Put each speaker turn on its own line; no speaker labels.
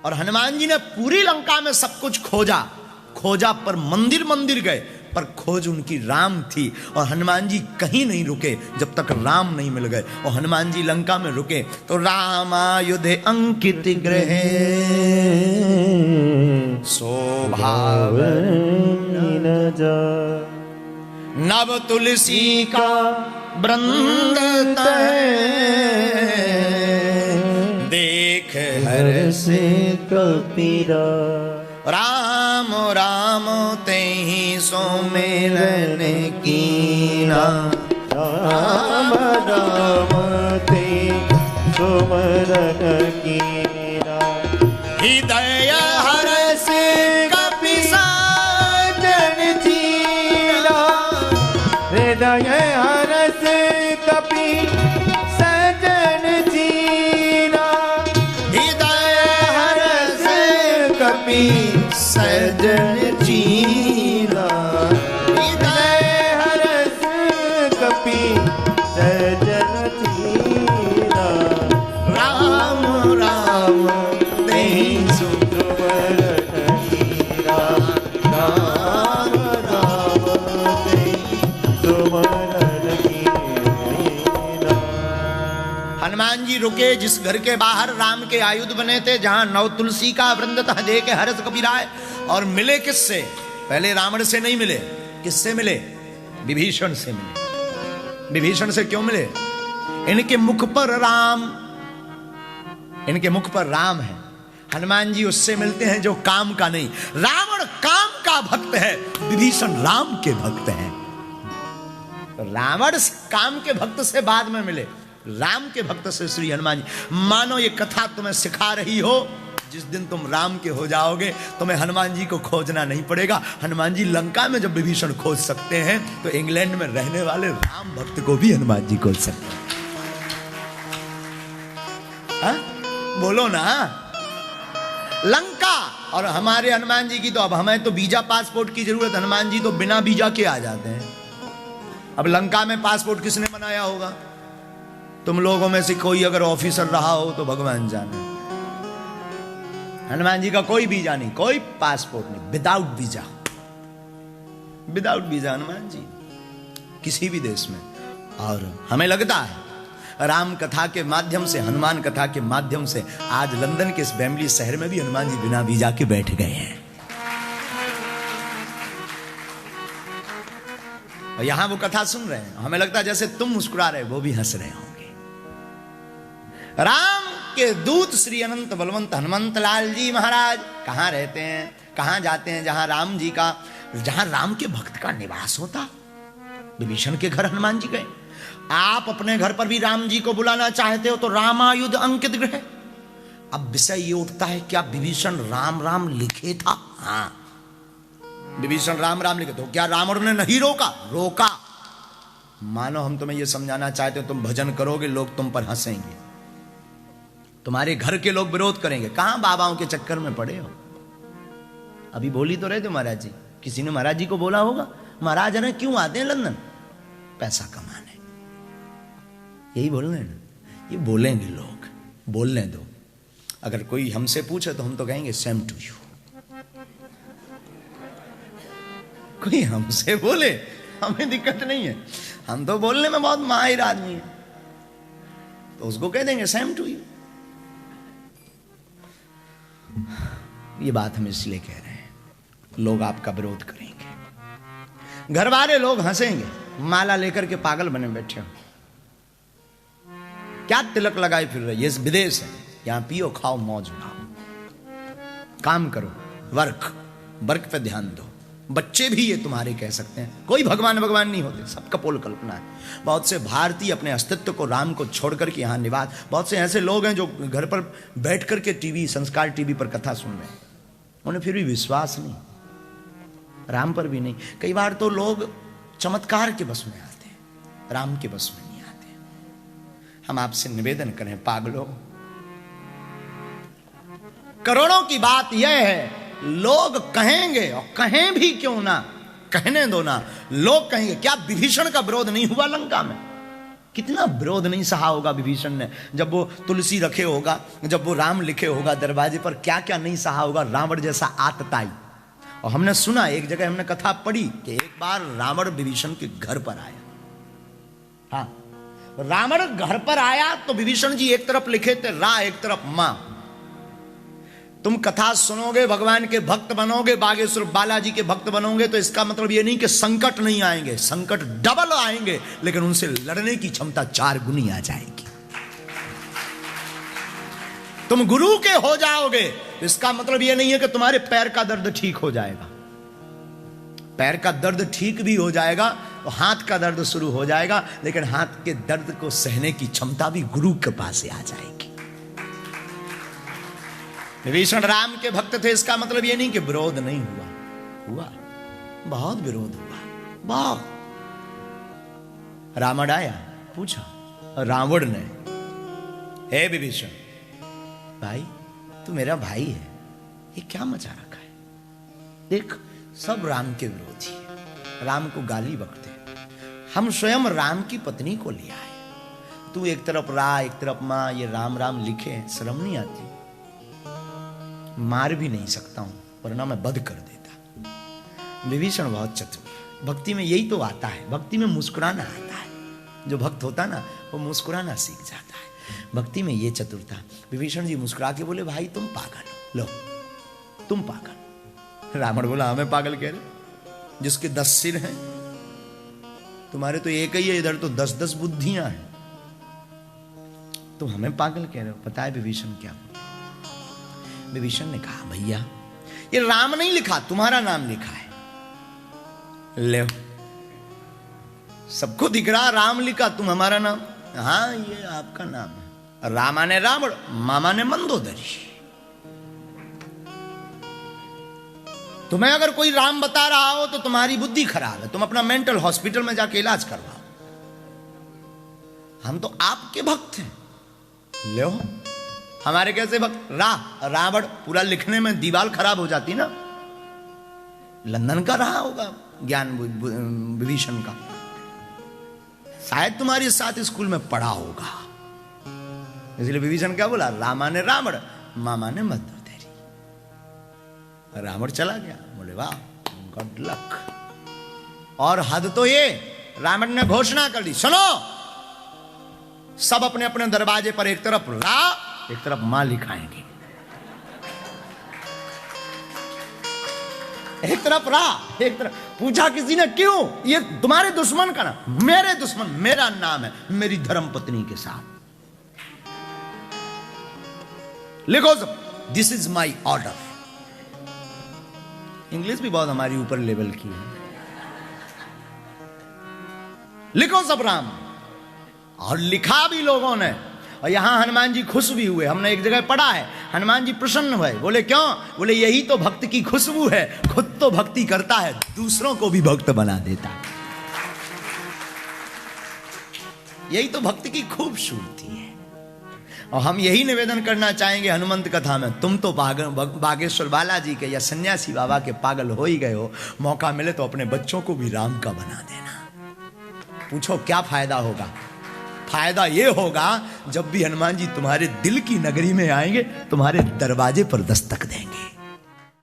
और हनुमान जी ने पूरी लंका में सब कुछ खोजा खोजा, पर मंदिर मंदिर गए, पर खोज उनकी राम थी। और हनुमान जी कहीं नहीं रुके जब तक राम नहीं मिल गए। और हनुमान जी लंका में रुके तो रामायुधे अंकित गृह शोभाव नव तुलसी का वृंद देख हर से कपीरा। राम राम तेहि सुमिरन कीना।
राम राम ते सुमिरन कीना।
हृदय हरष कपि साजन जीना।
हृदय हरष कपि सजन जीना।
हृदय हरष कपि सजन जीना।
हृदय हरष कपि सजन जीना।
राम राम तेहि
सुमिरन कीना। राम राम ते सुमिरन कीना।
हनुमान जी रुके जिस घर के बाहर राम के आयुध बने थे, जहां नव तुलसी का वृंद था, दे के हर्ष कबीराए। और मिले किससे? पहले रावण से नहीं मिले। किससे मिले? विभीषण से मिले। विभीषण से क्यों मिले? इनके मुख पर राम, इनके मुख पर राम है। हनुमान जी उससे मिलते हैं जो काम का नहीं। रावण काम का भक्त है, विभीषण राम के भक्त हैं। रावण काम के भक्त से बाद में मिले, राम के भक्त से श्री हनुमान जी। मानो ये कथा तुम्हें सिखा रही हो, जिस दिन तुम राम के हो जाओगे तुम्हें हनुमान जी को खोजना नहीं पड़ेगा। हनुमान जी लंका में जब विभीषण खोज सकते हैं, तो इंग्लैंड में रहने वाले राम भक्त को भी हनुमान जी खोज सकते हैं। हा? बोलो ना। लंका और हमारे हनुमान जी की तो, अब हमें तो वीजा पासपोर्ट की जरूरत, हनुमान जी तो बिना वीजा के आ जाते हैं। अब लंका में पासपोर्ट किसने बनाया होगा? तुम लोगों में से कोई अगर ऑफिसर रहा हो तो भगवान जाने। हनुमान जी का कोई वीजा नहीं, कोई पासपोर्ट नहीं, without visa, without visa Hanuman ji किसी भी देश में। और हमें लगता है राम कथा के माध्यम से, हनुमान कथा के माध्यम से आज लंदन के इस वेम्बली शहर में भी हनुमान जी बिना वीजा के बैठ गए हैं। और यहां वो कथा सुन रहे हैं, हमें लगता है जैसे तुम मुस्कुरा रहे, वो भी हंस रहे होंगे। राम के दूत श्री अनंत बलवंत हनुमंत लाल जी महाराज कहां रहते हैं, कहां जाते हैं? जहां राम जी का, जहां राम के भक्त का निवास होता। विभीषण के घर हनुमान जी गए। आप अपने घर पर भी राम जी को बुलाना चाहते हो तो रामायुध अंकित गृह। अब विषय ये उठता है, क्या विभीषण राम राम लिखे था? हाँ, विभीषण राम राम लिखे। तो क्या रावण ने नहीं रोका? रोका। मानो हम तुम्हें यह समझाना चाहते हो, तुम भजन करोगे लोग तुम पर हंसेंगे, तुम्हारे घर के लोग विरोध करेंगे। कहां बाबाओं के चक्कर में पड़े हो? अभी बोली तो रहे थे महाराज जी, किसी ने महाराज जी को बोला होगा महाराज ने क्यों आते हैं लंदन? पैसा कमाने। यही बोल रहे हैं ना, ये बोलेंगे लोग, बोलने दो। अगर कोई हमसे पूछे तो हम तो कहेंगे सेम टू यू। कोई हमसे बोले हमें दिक्कत नहीं है, हम तो बोलने में बहुत माहिर आदमी है, तो उसको कह देंगे सेम टू यू। ये बात हम इसलिए कह रहे हैं, लोग आपका विरोध करेंगे, घर वाले लोग हंसेंगे, माला लेकर के पागल बने बैठे हो, क्या तिलक लगाए फिर रहे। ये विदेश है, यहां पियो खाओ मौज उड़ाओ, काम करो, वर्क पे ध्यान दो। बच्चे भी ये तुम्हारे कह सकते हैं, कोई भगवान भगवान नहीं होते, सब कपोल कल्पना है। बहुत से भारतीय अपने अस्तित्व को, राम को छोड़ करके यहाँ निवास, बहुत से ऐसे लोग हैं जो घर पर बैठ करके टीवी, संस्कार टीवी पर कथा सुन रहे हैं, उन्हें फिर भी विश्वास नहीं, राम पर भी नहीं। कई बार तो लोग चमत्कार के बस में आते हैं, राम के बस में नहीं आते। हम आपसे निवेदन करें, पागलों, करोड़ों की बात यह है, लोग कहेंगे, और कहें भी क्यों ना, कहने दो ना, लोग कहेंगे क्या विभीषण का विरोध नहीं हुआ लंका में? कितना विरोध नहीं सहा होगा विभीषण ने, जब वो तुलसी रखे होगा, जब वो राम लिखे होगा दरवाजे पर, क्या क्या नहीं सहा होगा। रावण जैसा आतताई। और हमने सुना, एक जगह हमने कथा पढ़ी कि एक बार रावण विभीषण के घर पर आया। हाँ, रावण घर पर आया तो विभीषण जी एक तरफ लिखे थे रा, एक तरफ मां। तुम कथा सुनोगे, भगवान के भक्त बनोगे, बागेश्वर बालाजी के भक्त बनोगे, तो इसका मतलब ये नहीं कि संकट नहीं आएंगे, संकट डबल आएंगे, लेकिन उनसे लड़ने की क्षमता 4 गुनी आ जाएगी। तुम गुरु के हो जाओगे, इसका मतलब यह नहीं है कि तुम्हारे पैर का दर्द ठीक हो जाएगा। पैर का दर्द ठीक भी हो जाएगा तो हाथ का दर्द शुरू हो जाएगा, लेकिन हाथ के दर्द को सहने की क्षमता भी गुरु के पास से आ जाएगी। विभीषण राम के भक्त थे, इसका मतलब यह नहीं कि विरोध नहीं हुआ, हुआ, बहुत विरोध हुआ, बहुत। रावण आया, पूछा रावण ने, हे विभीषण भाई, तू मेरा भाई है, ये क्या मचा रखा है? देख, सब राम के विरोधी है, राम को गाली बकते हैं। हम स्वयं राम की पत्नी को ले आए, तू एक तरफ रा एक तरफ मां, ये राम राम लिखे, शर्म नहीं आती? मार भी नहीं सकता हूं, वरना मैं वध कर देता। विभीषण बहुत चतुर, भक्ति में यही तो आता है, भक्ति में मुस्कुराना आता है। जो भक्त होता ना, वो मुस्कुराना सीख जाता है। भक्ति में ये चतुरता। विभीषण जी मुस्कुरा के बोले, भाई तुम पागल हो, लो तुम पागल। रावण बोला, हमें पागल कह रहे, जिसके 10 सिर हैं, तुम्हारे तो एक ही है, इधर तो 10-10 बुद्धियां हैं, तुम हमें पागल कह रहे हो। पता है विभीषण क्या? विभीषण ने कहा, भैया ये राम नहीं लिखा, तुम्हारा नाम लिखा है, ले सबको दिख रहा राम लिखा, तुम हमारा नाम, हाँ ये आपका नाम है। रामा ने रावण, मामा ने मंदोदरी। तुम्हें अगर कोई राम बता रहा हो तो तुम्हारी बुद्धि खराब है, तुम अपना मेंटल हॉस्पिटल में जाके इलाज करवाओ। हम तो आपके भक्त हैं, ले हमारे कैसे भक्त? रावण पूरा लिखने में दीवार खराब हो जाती ना। लंदन का रहा होगा ज्ञान विभीषण का, शायद तुम्हारे साथ स्कूल में पढ़ा होगा, इसलिए विभीषण क्या बोला? रामा ने रावण, मामा ने मंदोदरी। रावण चला गया, बोले वाह गुड लक। और हद तो ये, रावण ने घोषणा कर दी, सुनो सब अपने अपने दरवाजे पर एक तरफ रा एक तरफ मां लिखाएंगे, एक तरफ रा एक तरफ। पूछा किसी ने, क्यों? ये तुम्हारे दुश्मन का नाम? मेरे दुश्मन, मेरा नाम है, मेरी धर्म पत्नी के साथ लिखो सब, this is my order. English भी बहुत हमारी ऊपर लेवल की है। लिखो सब राम, और लिखा भी लोगों ने। और यहां हनुमान जी खुश भी हुए, हमने एक जगह पढ़ा है, हनुमान जी प्रसन्न हुए। बोले क्यों? बोले यही तो भक्त की खुशबू है, खुद तो भक्ति करता है, दूसरों को भी भक्त बना देता है। यही तो भक्त की खूबसूरती है। और हम यही निवेदन करना चाहेंगे हनुमंत कथा में, तुम तो बागेश्वर बालाजी के या सन्यासी बाबा के पागल हो ही गए हो, मौका मिले तो अपने बच्चों को भी राम का बना देना। पूछो क्या फायदा होगा? फायदा ये होगा, जब भी हनुमान जी तुम्हारे दिल की नगरी में आएंगे, तुम्हारे दरवाजे पर दस्तक देंगे।